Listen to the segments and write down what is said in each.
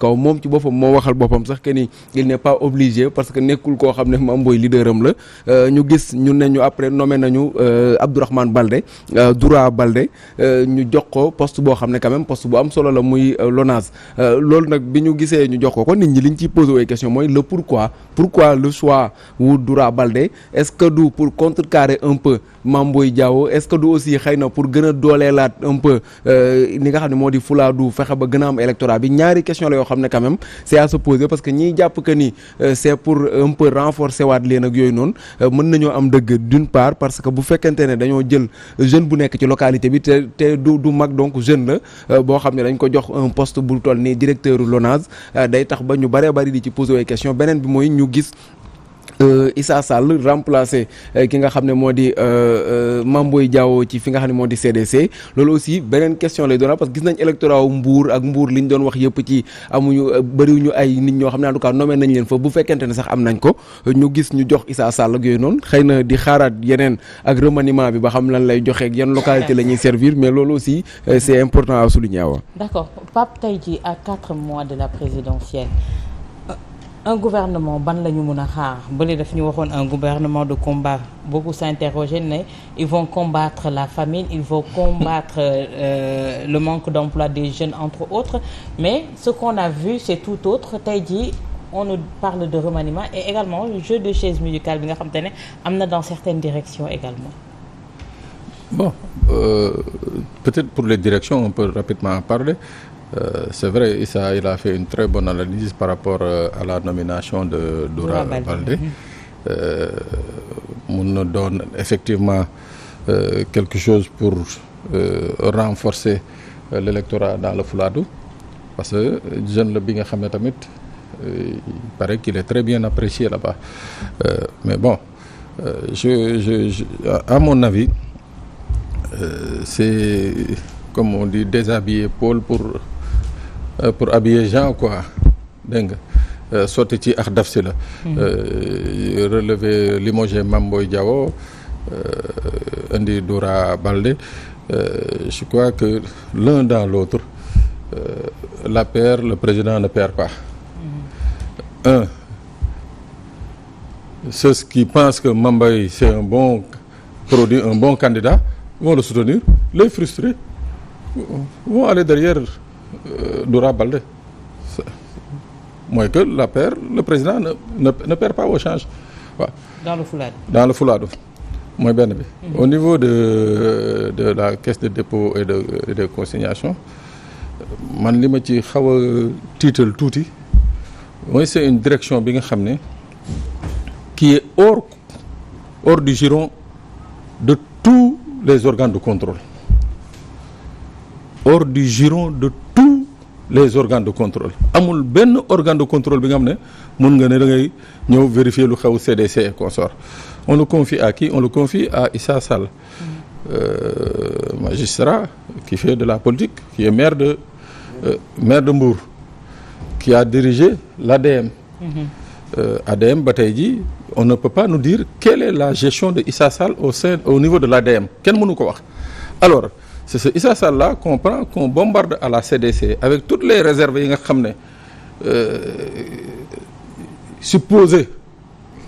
kaw moom ci boppam moo waxal boppam sax que ni il n'est pas obligé parce que nekkul koo xam ne Mame Boye leader am la ñu gis ñu ne ñu après nommé nañu Abdourahmane Baldé Doura Baldé ñu jox ko poste boo xam ne quand même poste bu am solo la muy LONASE loolu nag bi ñu gisee ñu jox ko nit ñi liñ ciy posé ay question mooy le pourquoi le choix wu Doura Baldé est-ce que du pour contrecarrer un peu Mame Boye Diao est-ce que du aussi xëy na pour gën a dooleelaat un peu li nga xam ne moo di fulaadu fexe ba gën a am électorat bi ñaari question la yoo xam ne quand même c'est à se poser parce que ñiy jàpp que ni c'est pour un peu renforcer waat leen ak yooyu noonu mën nañoo am dëgg d'une part parce que bu fekkente ne dañoo jël jeune bu nekk ci localité bi te du mag donc jeune la boo xam ne dañ ko jox un poste bu toll nii directeur LONASE day tax ba ñu bëree bëri di ci poser ay question beneen bi mooy ñu gis Issa Sall remplacé ki nga xam ne moo di Mame Boye Diao ci fi nga xam ne moo di CDC loolu aussi beneen question lay doon parce que gis nañ électorat wu Mbour ak Mbour li ñu doon wax yëpp ci amuñu bëriwuñu ay nit ñoo xam ne en tout cas nommé nañ leen fa bu fekkente ne sax am nañ ko ñu gis ñu jox Issa Sall ak yooyu noonu xëy na di xaaraat yeneen ak remaniement bi ba xam lan lay joxe ak yan localité la ñuy servir mais loolu aussi c'est important à souligner. D'accord Pape, tey jii à 4 mois de la présidentielle un gouvernement ban la ñu mën a xaar bële daf ñu waxoon un gouvernement de combat beaucoup s'interrogeaient ne ils vont combattre la famine, ils vont combattre le manque d'emploi des jeunes entre autres, mais ce qu'on a vu c'est tout autre. Tey jii on nous parle de remaniement et également le jeu de chaise musicale bi nga xam te ne am na dans certaines directions également. Bon, peut-être pour les directions on peut rapidement en parler. C'est vrai, Issa il a fait une très bonne analyse par rapport à la nomination de Doura Baldé. Mun na doon effectivement quelque chose pour renforcer l'électorat dans le Fouladou parce que jeune la bi nga xam ne tamit il paraît qu'il est très bien apprécié là-bas. Mais bon, à mon avis, c'est comme on dit déshabiller Paul pour habiller Jean quoi dégg nga sotti ci ak daf si la relever limoger Mame Boye Diao indi Doura Baldé je crois que l'un dans l'autre l'APR le président ne perd pas. Ceux qui pensent que Mame Boye c'est un bon produit, un bon candidat vont le soutenir, les frustrés vont aller derrière Doura Baldé. Mooy que l'APR le président ne perd pas au change waaw. Dans le Fouladou mooy benn bi. Au niveau de la caisse de dépôt et de consignation man li ma ci xaw a tiital tuuti mooy c'est une direction bi nga xam ne qui est hors du giron de tous les organes de contrôle. Hors du giron de tous les organes de contrôle amul benn organe de contrôle bi nga xam ne mun nga ne da ngay ñëw vérifier lu xew CDC et consorts. On le confie à qui? On le confie à Issa Sall, magistrat qui fait de la politique, qui est maire de Mbour, qui a dirigé l'ADM. ADM ba tey ji on ne peut pas nous dire quelle est la gestion de Issa Sall au niveau de l'ADM kenn mënu ko wax. Alors c'est ce Issa Sall là qu'on bombarde à la CDC avec toutes les réserves yi nga xam ne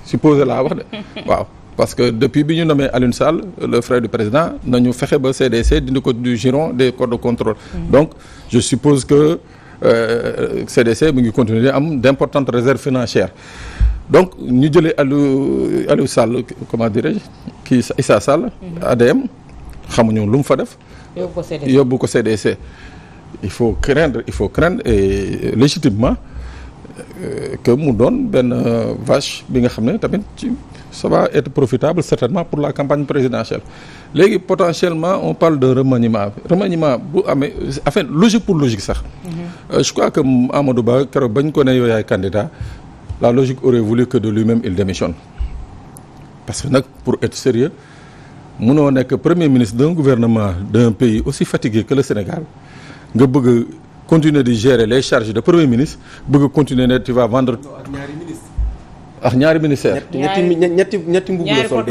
supposé laa wax de waaw parce que depuis bi ñu nommé Alioune Sall le frère du président nañu fexe ba CDC dindi ko du giron des corps de contrôle. Donc je suppose que CDC mu ngi continuer am d'importantes réserves financières. Donc ñu jëlee Aliou Sall comment dirais-je kii Issa Sall ADM xamuñu lu mu fa def. yóbbu ko CDC. Il faut craindre et légitimement que mu doon benn vache bi nga xam ne tamit ça va être profitable certainement pour la campagne présidentielle. Léegi potentiellement on parle de remaniement bu amee enfin logique pour logique sax. Je crois que Amadou Ba keroog bañ ko ne yow yaay candidat la logique aurait voulu que de lui-même il démissionne parce que nag pour être sérieux munoo nekk premier ministre d'un gouvernement d'un pays aussi fatigué que le Sénégal nga bëgg continuer de gérer les charges de premier ministre bëgg continuer ne tu vas vendre. ak ñaari ministère ñetti mbubb la sol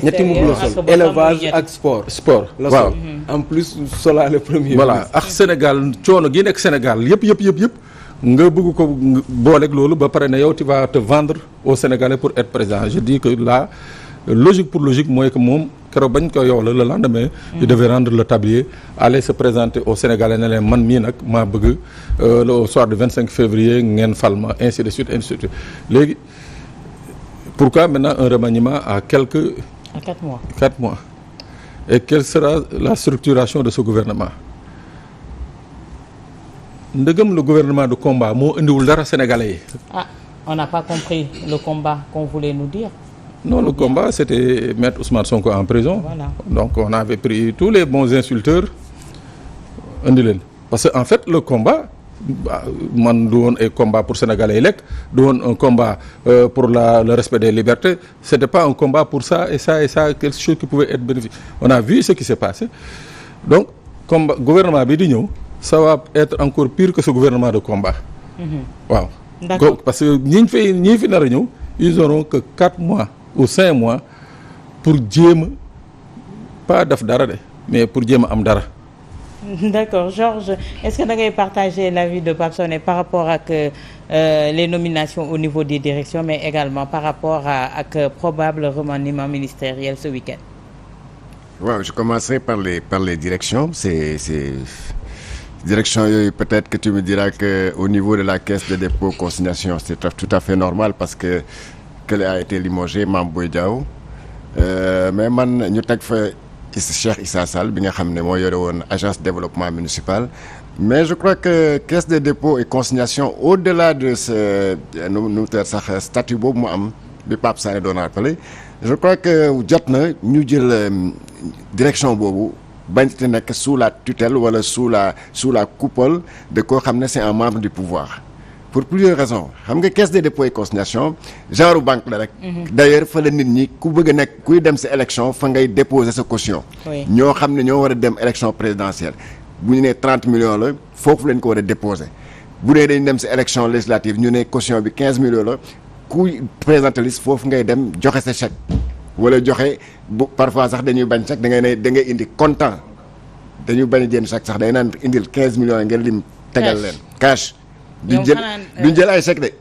ñetti mbubb la sol élevage ak sport la sol en plus solaale premier voilà ak Sénégal coono gi nekk Sénégal yëpp nga bëgg ko booleeg loolu ba pare ne yow tu vas te vendre aux Sénégalais pour être président. Je dis que là logique pour logique mooy que moom keroog bañ ko yow la le lendemain il devait rendre le tablier, aller se présenter aux Sénégalais ne leen man mii nag maa bëgg le soir du 25 février ngeen fal ma ainsi de suite ainsi de suite. Léegi pourquoi maintenant un remaniement à 4 mois. 4 mois. Et quelle sera la structuration de ce gouvernement? Ndegam le gouvernement de combat moo indiwul dara Sénégalais yi. Ah, on n'a pas compris le combat qu'on voulait nous dire. Non, le combat c'était mettre Ousmane Sonko en prison. Voilà. Donc on avait pris tous les bons insulteurs indi leen parce que en fait le combat man du woon ay combat pour Sénégalais yi lekk du woon un combat pour le respect des libertés, c'était pas un combat pour ça et ça quelque chose qui pouvait être bénéfique. On a vu ce qui s'est passé. Donc combat gouvernement bi di ñëw ça va être encore pire que ce gouvernement de combat. Waaw. D'accord. Parce que ñi fi nar a ñëw ils auront que 4 mois ou 5 mois pour jéem pas def dara de mais pour jéem a am dara. D'accord. Georges, est-ce que da ngay partager l'avis de Pape Soné par rapport ak les nominations au niveau des directions mais également par rapport ak probable remaniement ministériel ce week-end? Waaw, je commencerai par les directions. C'est direction yooyu peut-être que tu me diras que au niveau de la caisse de dépôt consignation c'est tout à fait normal parce que qu'elle a été limogé Mame Boye Diao mais man ñu teg fa Cheikh Issa Sall bi nga xam ne moo yore woon agence développement municipal. Mais je crois que caisse de dépôt et consignation au-delà de ce nu sax statut boobu mu am bi Pape Sané doon rappelé, je crois que jot na ñu jël direction boobu bañ te nekk sous la tutelle wala sous la coupole de koo xam ne c'est un membre du pouvoir pour plusieurs raisons. Xam nga caisse de dépôt et consignation genre banque la rek. D'ailleurs fa la nit ñi ku bëgg a nekk kuy dem sa élection fa ngay déposer sa caution. ñoo xam ne ñoo war a dem élection présidentielle bu ñu nee 30 millions la foofu lañ ko war a déposer. bu dee dañ dem sa élection législative ñu ne caution bi 15 millions la kuy présenter liste foofu ngay dem joxe sa chèque. wala joxe bu parfois sax dañuy bañ chèque da ngay indi comptant dañuy bañ a jënd chèque sax day naan indil 15 millions ngeen lim tegal leen cash duñ jël ay chèque de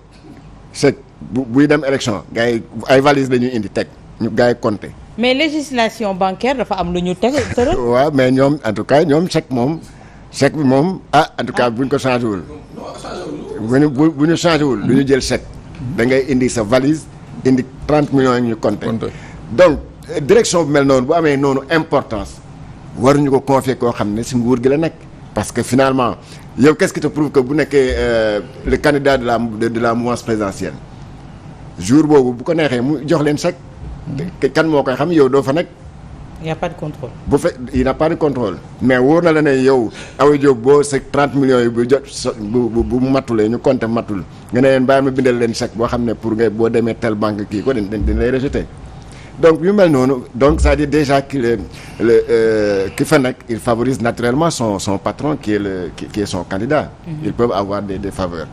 chèque buy dem élection gars yi ay valise dañuy indi teg ñu gars yi compter. Mais législation bancaire dafa am lu ñu teg tëral. waaw mais ñoom en tout cas ñoom chèque bi moom en tout cas buñ ko changé wul bu ñu changé wul du ñu jël chèque da ngay indi sa valise indi 30 millions yi ñu compter. Donc direction bu mel noonu bu amee noonu importance waruñu ko confier koo xam ne ci nguur gi la nekk parce que finalement yow qu'est-ce qui te prouve que bu nekkee le candidat de la mouvance présidentielle jour boobu bu ko neexee mu jox leen chèque kan moo koy xam yow doo fa nekk. Il n'y a pas de contrôle. Il n'y a pas de contrôle mais wóor na la ne yow Awa Diop boo sa 30 millions yi bu jot bu matulee ñu compter matul nga ne leen bàyyi ma bindal leen chèque boo xam ne pour nga boo demee telle banque kii ko dañ lay rejeter. Donc yu mel noonu donc c'est-à-dire déjà que ki fa nekk il favorise naturellement son patron qui est son candidat. Ils peuvent avoir des faveurs.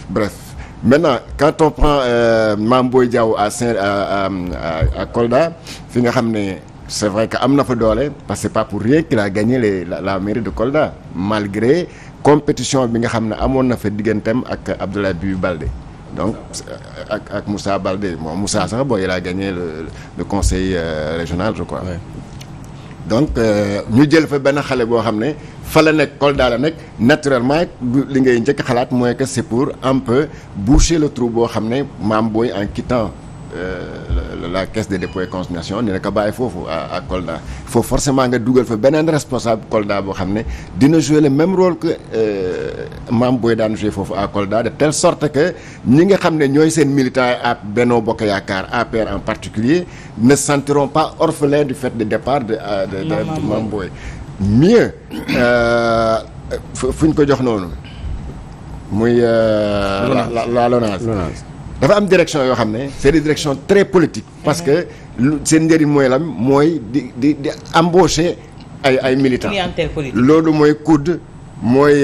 Bref maintenant quand on prend Mame Boye Diao à Kolda fi nga xam ne c'est vrai que am na fa doole parce que c'est pas pour rien qu'il a gagné la mairie de Kolda malgré compétition bi nga xam ne amoon na fa digganteem ak Abdoulaye Bibi Baldé. Donc ak Moussa Baldé bon Moussa sax bon il a gagné le conseil régional je crois. Ouais. Donc ñu jël fa benn xale boo xam ne fa la nekk Kolda la nekk naturellement li ngay njëkk xalaat mooy que c'est pour un peu boucher le trou boo xam ne Mame Boye en quittant la caisse de dépôt et consignation dina ko bàyyi foofu à Kolda. Il faut forcément nga dugal fa beneen responsable Kolda boo xam ne dina jouer le même rôle que Mame Boye daan jouer foofu à Kolda de telle sorte que ñi nga xam ne ñooy seen militants ak Benno Bokk Yaakaar APR en particulier ne se sentiront pas orphelins du fait de départ de Mame Boye. Mieux fu ñu ko jox noonu muy la LONASE dafa am direction yoo xam ne c'est des directions très politiques parce que seen njëriñ mooy lan mooy di embaucher ay militants. Clientèle politique. Loolu mooy COUD mooy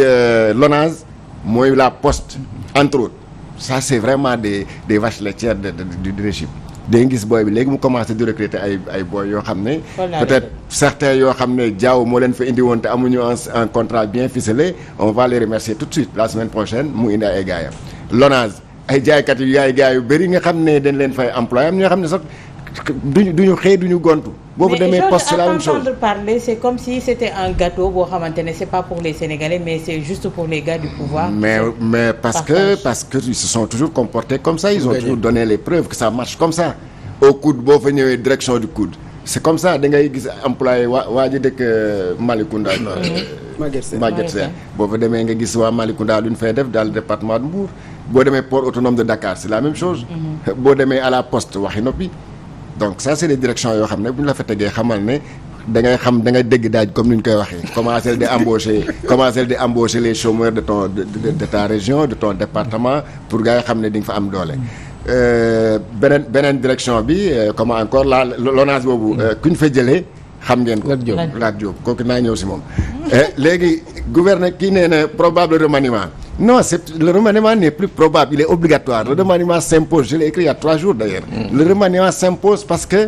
LONASE mooy la Poste entre autres ça c'est vraiment des vaches laitières du régime day gis booy bi léegi mu commencé di recruter ay booy yoo xam ne peut-être certains yoo xam ne jaaw moo leen fa indi woon te amuñu un contrat bien ficelé, on va les remercier tout de suite la semaine prochaine mu indi ay gaayam. Lonase ay jaaykat yu yaay gaay yu bëri nga xam ne dañ leen fay employé am ñoo xam ne sax duñu xëy duñu gontu. boobu demee poste c'est la même chose. Mais parler c'est comme si c'était un gâteau boo xamante ne c'est pas pour les Sénégalais mais c'est juste pour les gars du pouvoir. Mais parce que ils se sont toujours comportés comme ça, ils ont toujours donné les preuves que ça marche comme ça. Au coude boo fa ñëwee direction du coude c'est comme ça da ngay gis employé waa ji dëkk Malicounda. Maguette Sène boo fa demee nga gis waa Malicounda lu ñu fay def dans le département de Mbour. boo demee port autonome de Dakar c'est la même chose. boo demee à la poste waxi noppi. donc ça c'est des directions yoo xam ne bu ñu la fa tegee xamal ne da ngay dégg daaj comme ni ñu koy waxee commencer di embaucher les chômeurs de ta région de ton département pour gars yi xam ne di nga fa am doole. beneen direction bi comment encore l'ONAS boobu ku ñu fa jëlee xam ngeen ko. Lat Diop kooku naa ñëw si moom. léegi gouverneur kii nee na probable remaniement. Non, le remaniement n'est plus probable, il est obligatoire. Le remaniement s'impose, je l'ai écrit il y a 3 jours d'ailleurs. Le remaniement s'impose parce que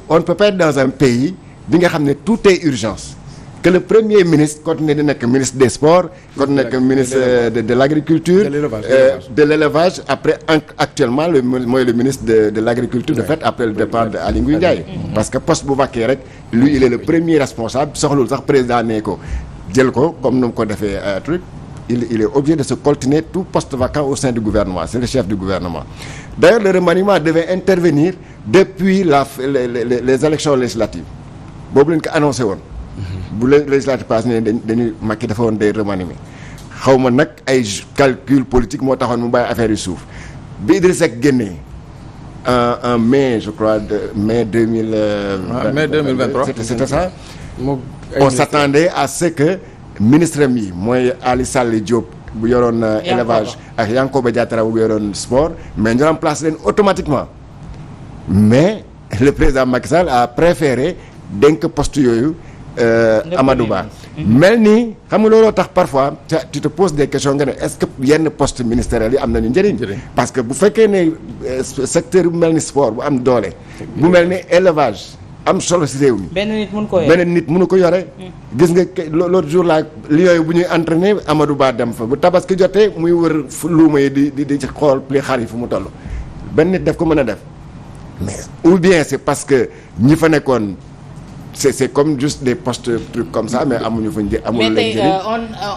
on ne peut pas être dans un pays bi nga xam ne tout est urgence. Que le premier ministre continue di nekk ministre des sports, continue nekk ministre de l'agriculture, de l'élevage, après actuellement mooy le ministre de l'agriculture de fait après le départ de Aly Ngouille Ndiaye. Parce que poste bu vaqué rek lui il est le premier responsable soxlul sax président nee ko jël ko comme nu mu ko defee truc. Il est obligé de se coltiner tout poste vacant au sein du gouvernement. C'est le chef du gouvernement. D'ailleurs, le remaniement devait intervenir depuis les élections législatives. boobu leen ko annoncé woon. bu législative passé ne dañuy Macky dafa woon day remaniement. xaw ma nag ay calcul politique moo taxoon mu bàyyi affaire yu suuf. bi Idrissa Seck génnee en mai je crois mai 2023. C'était ça. On s'attendait à ce que ministre mi mooy Ali Sall Diop bu yoroon élevage ak Yankoba Diattara bu yoroon sport mais ñu remplace leen automatiquement mais le président Macky Sall a préféré dénk poste yooyu Amadou Ba mel nii xam nga looloo tax parfois tu te poses des questions nga ne est-ce que yenn poste ministériel yi am nañu njëriñ parce que bu fekkee ne secteur bu mel ni sport bu am doole bu mel ni élevage am solo si réew mi benn nit mënu ko yore gis nga l'autre jour là li yooyu bu ñuy entraîner Amadou Ba dem fa bu tabaski jotee muy wër luuma yi di ci xool pli xar yi fu mu toll benn nit def ko mën a def mais ou bien c'est parce que ñi fa nekkoon c'est comme juste des postes trucs comme ça mais amuñu fa amul leen njëriñ.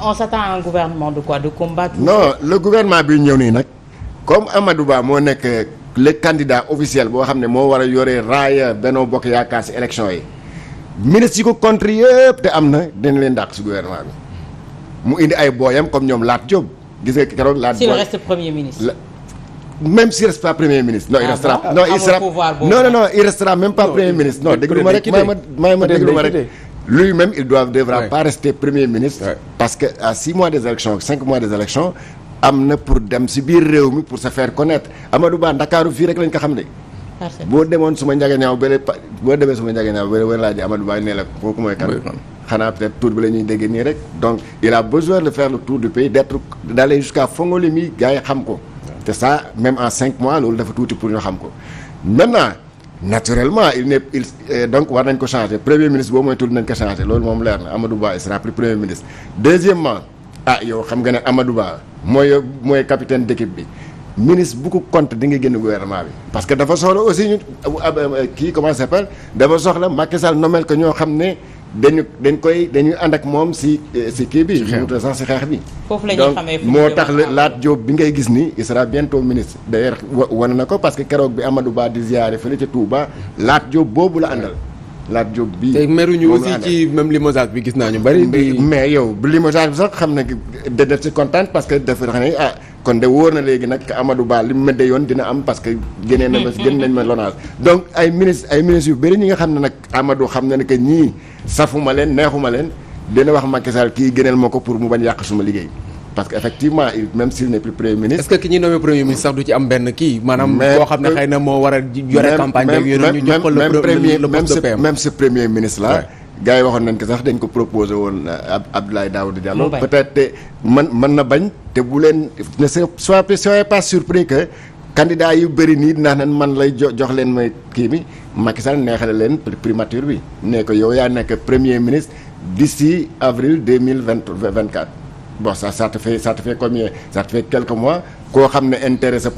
On s'attend à un gouvernement de quoi de combat. Non le gouvernement bi ñëw nii nag comme Amadou Ba moo nekk le candidat officiel boo xam ne moo war a yore raaya Benno Bokk Yaakaar ci élection yi ministre yi ko contre yëpp te am na dañ leen dàq ci gouvernement bi mu indi ay booyam comme ñoom Lat Diop gis nga keroog Lat Diop. s'il reste premier ministre. Même s'il reste pas premier ministre. Non il restera non il sera non il restera même pas premier ministre. Non déglu ma rek ma déglu ma rek. Lui-même il devra pas rester premier ministre. Parce que à 6 mois des élections 5 mois des élections am na pour dem ci biir réew mi pour se faire connaître Amadou Ba Ndakaaru fii rek lañ ko xam ne. boo demoon suma njagañaaw bële boo demee suma njagañaaw bële wala laaj Amadou Ba ne la kooku mooy kan. xanaa peut-être tour bi la ñuy dégg nii rek donc il a besoin de faire le tour du pays d'aller jusqu'à Fongolemi gars yi xam ko. te ça même en 5 mois loolu dafa tuuti pour ñu xam ko maintenant naturellement donc war nañ ko changer premier ministre boobu mooy tudd nañ ko changer loolu moom leer na Amadou Ba il sera plus premier ministre. Deuxièmement yow xam nga ne Amadou Ba mooy capitaine d'équipe bi ministre bu ko compte di nga génn gouvernement bi. parce que dafa soxla aussi ñu kii comment ça s'appelle dafa soxla Macky Sall nomel ko ñoo xam ne dañuy ànd ak moom si kii bi. mu tudd sax si xeex bi. foofu la ñuy xamee moo tax Lat Diop bi ngay gis ni il sera bientôt ministre d'ailleurs wane na ko parce que keroog bi Amadou Ba di ziyaare fële ca Touba Lat Diop boobu la àndal. Lat Diop bii tey meruñu aussi ci même limogeage bi gis naa ñu bari. mais yow bu limogeage bi sax xam na def ci kontaan parce que dafa xam ne kon de wóor na léegi nag Amadou Ba li mu mëdde yoon dina am parce que génnee na ma génn nañ ma lonage donc ay ministres yu bëri ñi nga xam ne nag Amadou xam na ne que ñii safuma leen neexuma leen dina wax Macky Sall kii génneel ma ko pour mu bañ yàq suma liggéey parce que effectivement même s'il n'est plus premier ministre. est-ce que ki ñuy nommé premier ministre sax du ci am benn kii maanaam koo xam ne xëy na moo war a yore campagne ak yore ñu jox ko le poste de PM même ce premier ministre là gars yi waxoon nañ ko sax dañ ko proposé woon Abdoulaye Daouda Diallo peut-être te mën na bañ te bu leen ne soyez pas surpris que candidat yu bëri nii ndax nan man lay jox leen mooy kii bi Macky Sall neexale leen primature bi ne ko yow yaa nekk premier ministre d'ici avril 2024 bon ça te fait combien ça te fait quelques mois koo xam ne intéressé